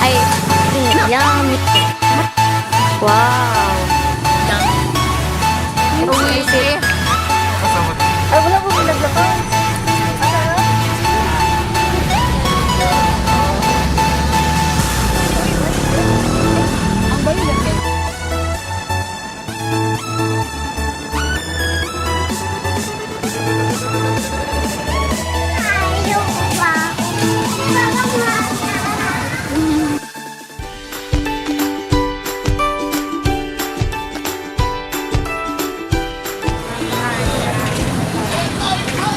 Ay, yummy. Wow. Umisip. Ay, wala po naglakad. Ang bayo na kayo.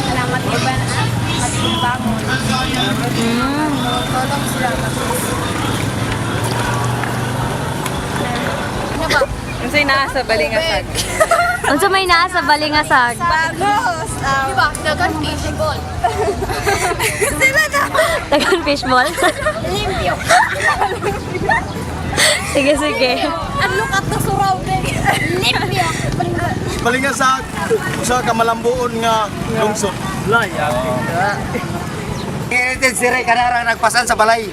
Salamat iba na matibangon. Tolong sila. Ano ba? Unsay naa sa Balingasag? Unsa may naa sa Balingasag? Bagos! Diba? Dagan fishball. Tagan fishball? Limpyo. Sige, sige. Ang lukat na suraw din. Limpyo. Balingasag, usa ka malambuon nga lungsod. Heritage si Ray kanara nagpasan sa balay.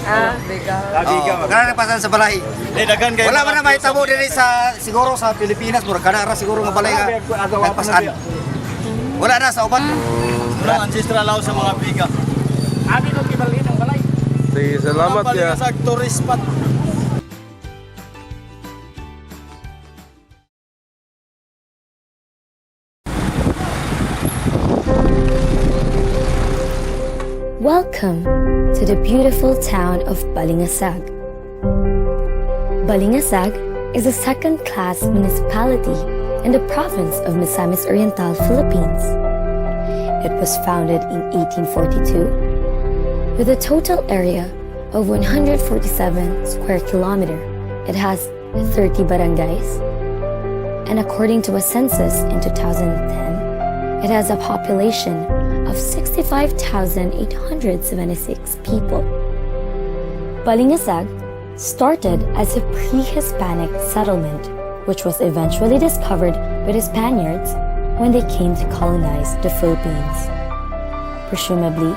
Kanara nagpasan sa balay. Dagan kay Wala man na mahitabo diri sa siguro sa Pilipinas murag kanara siguro nga balay nga nagpasan. Wala na sa uban. Ang ancestral house sa mga biga. Abi ko kibalin ang balay. Sige, salamat ya. Balingasag tourist spot. Welcome to the beautiful town of Balingasag. Balingasag is a second-class municipality in the province of Misamis Oriental, Philippines. It was founded in 1842 with a total area of 147 square kilometer. It has 30 barangays, and according to a census in 2010, it has a population of 65,876 people. Balingasag started as a pre-Hispanic settlement, which was eventually discovered by the Spaniards when they came to colonize the Philippines. Presumably,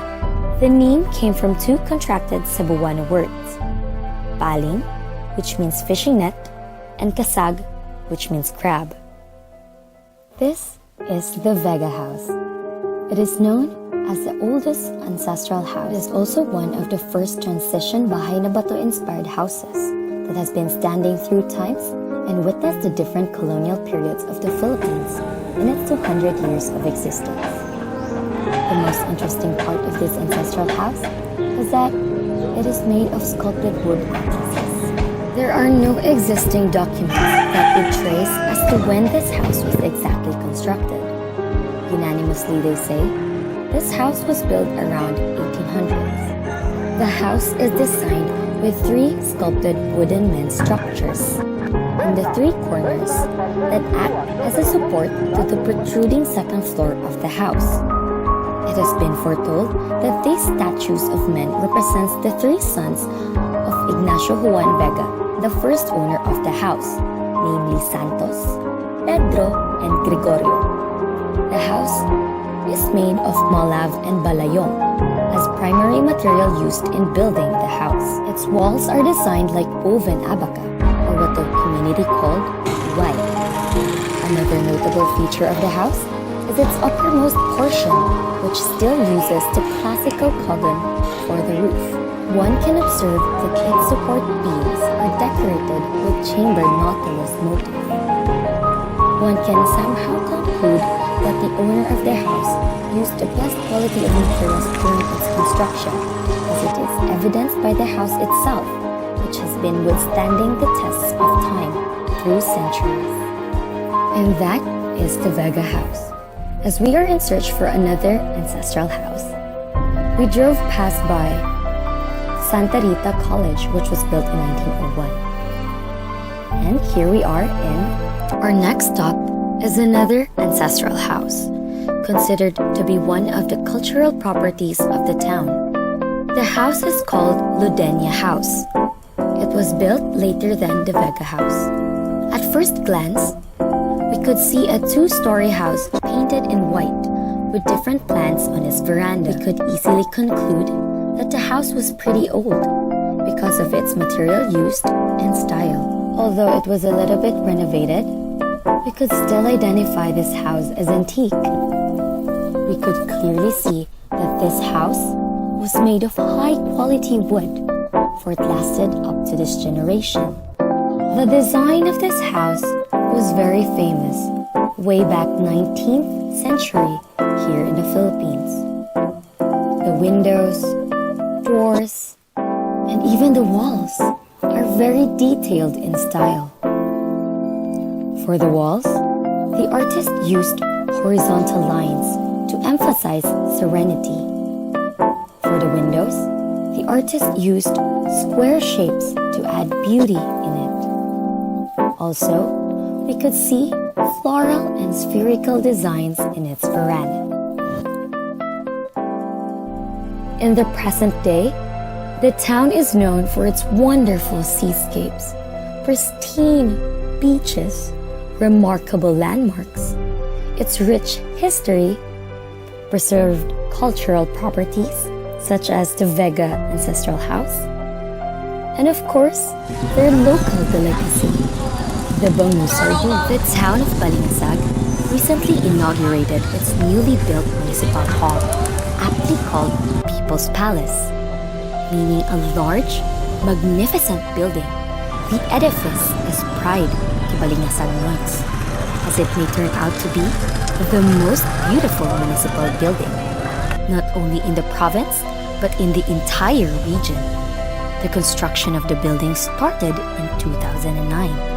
the name came from two contracted Cebuano words, baling, which means fishing net, and kasag, which means crab. This is the Vega House. It is known as the oldest ancestral house. It is also one of the first transition bahay na bato-inspired houses that has been standing through times and witnessed the different colonial periods of the Philippines in its 200 years of existence. The most interesting part of this ancestral house is that it is made of sculpted wood pieces. There are no existing documents that would trace as to when this house was exactly constructed. Unanimously, they say, this house was built around 1800s. The house is designed with three sculpted wooden main structures in the three corners that act as a support to the protruding second floor of the house. It has been foretold that these statues of men represents the three sons of Ignacio Juan Vega, the first owner of the house, namely Santos, Pedro, and Gregorio. The house is made of malav and balayong as primary material used in building the house. Its walls are designed like woven abaca, or what the community called white. Another notable feature of the house is its uppermost portion, which still uses the classical cogon for the roof. One can observe that its support beams are decorated with chambered nautilus motif. One can somehow conclude that the owner of the house used the best quality of materials during its construction, as it is evidenced by the house itself, which has been withstanding the tests of time through centuries. And that is the Vega House. as we are in search for another ancestral house. We drove past by Santa Rita College, which was built in 1901. And here we are in our next stop is another ancestral house, considered to be one of the cultural properties of the town. The house is called Ludenia House. It was built later than the Vega House. At first glance, we could see a two-story house painted in white with different plants on its veranda. We could easily conclude that the house was pretty old because of its material used and style. Although it was a little bit renovated, we could still identify this house as antique. We could clearly see that this house was made of high-quality wood, for it lasted up to this generation. The design of this house was very famous way back 19th century here in the Philippines. The windows, doors, and even the walls are very detailed in style. For the walls, the artist used horizontal lines to emphasize serenity. For the windows, the artist used square shapes to add beauty in it. Also, we could see floral and spherical designs in its veranda. In the present day, the town is known for its wonderful seascapes, pristine beaches, remarkable landmarks, its rich history, preserved cultural properties such as the Vega Ancestral House, and of course, their local delicacy, the Balingasag. The town of Balingasag recently inaugurated its newly built municipal hall, aptly called People's Palace, meaning a large, magnificent building. The edifice is pride to Balingasagians, as it may turn out to be the most beautiful municipal building, not only in the province, but in the entire region. The construction of the building started in 2009.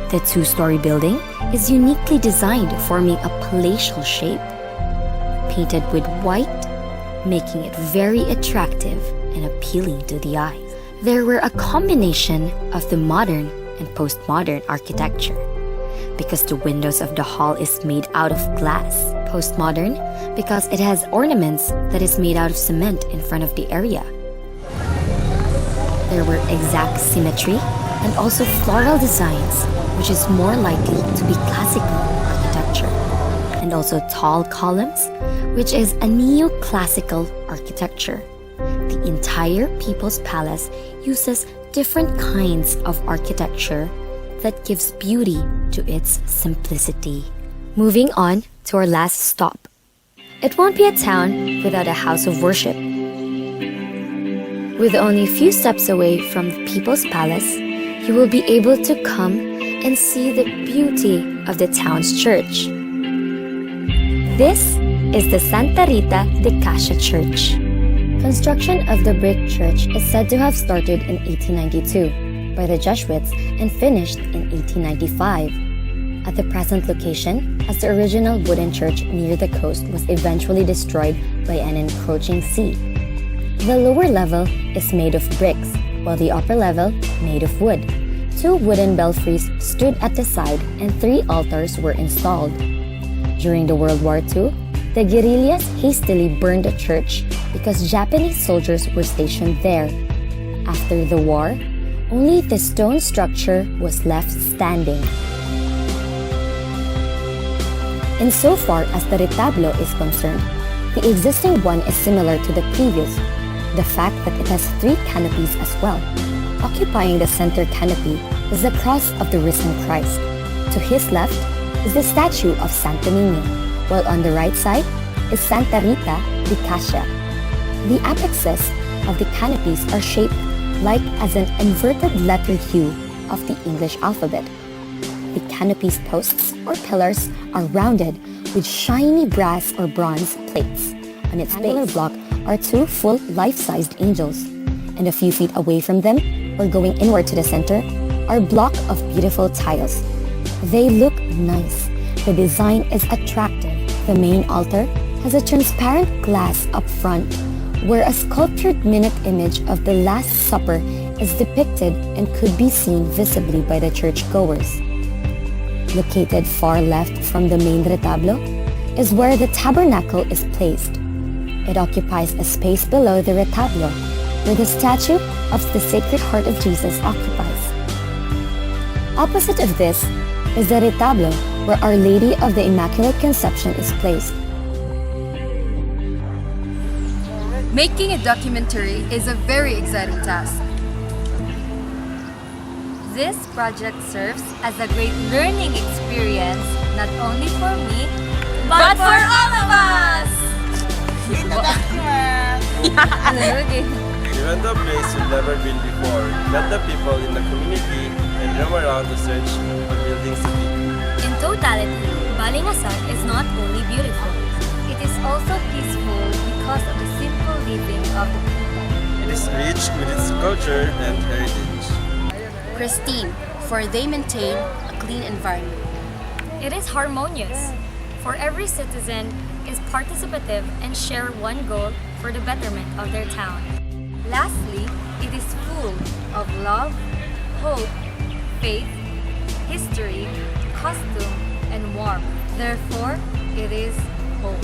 The two-story building is uniquely designed, forming a palatial shape, painted with white, making it very attractive and appealing to the eye. There were a combination of the modern and postmodern architecture, because the windows of the hall is made out of glass. Postmodern because it has ornaments that is made out of cement in front of the area. There were exact symmetry and also floral designs, which is more likely to be classical architecture, and also tall columns, which is a neoclassical architecture. The entire People's Palace uses different kinds of architecture that gives beauty to its simplicity. Moving on to our last stop. It won't be a town without a house of worship. With only a few steps away from the People's Palace, you will be able to come and see the beauty of the town's church. This is the Santa Rita de Casia Church. Construction of the brick church is said to have started in 1892 by the Jesuits and finished in 1895. At the present location, as the original wooden church near the coast was eventually destroyed by an encroaching sea. The lower level is made of bricks, while the upper level made of wood. 2 wooden belfries stood at the side and 3 altars were installed. During the World War II, the guerrillas hastily burned the church because Japanese soldiers were stationed there. After the war, only the stone structure was left standing. Insofar as the retablo is concerned, the existing one is similar to the previous, the fact that it has 3 canopies as well. Occupying the center canopy is the cross of the risen Christ. To his left is the statue of Santa Nina, while on the right side is Santa Rita de Casia. The apexes of the canopies are shaped like as an inverted letter U of the English alphabet. The canopy's posts or pillars are rounded with shiny brass or bronze plates. On its base block are 2 full life-sized angels, and a few feet away from them, or going inward to the center, are a block of beautiful tiles. They look nice. The design is attractive, The main altar has a transparent glass up front, where a sculptured minute image of the Last Supper is depicted and could be seen visibly by the churchgoers. Located far left from the main retablo is where the tabernacle is placed. It occupies a space below the retablo, where the statue of the Sacred Heart of Jesus occupies. Opposite of this is the retablo, where Our Lady of the Immaculate Conception is placed. Making a documentary is a very exciting task. This project serves as a great learning experience, not only for me, but for all of us! We went to a place we've never been before, met the people in the community, and roam around to search for buildings to be. In totality, Balingasag is not only beautiful, it is also peaceful because of the simple living of the people. It is rich with its culture and heritage. Pristine, for they maintain a clean environment. It is harmonious, for every citizen is participative and share one goal for the betterment of their town. Lastly, it is full of love, hope, faith, history, custom, and warmth. Therefore, it is home.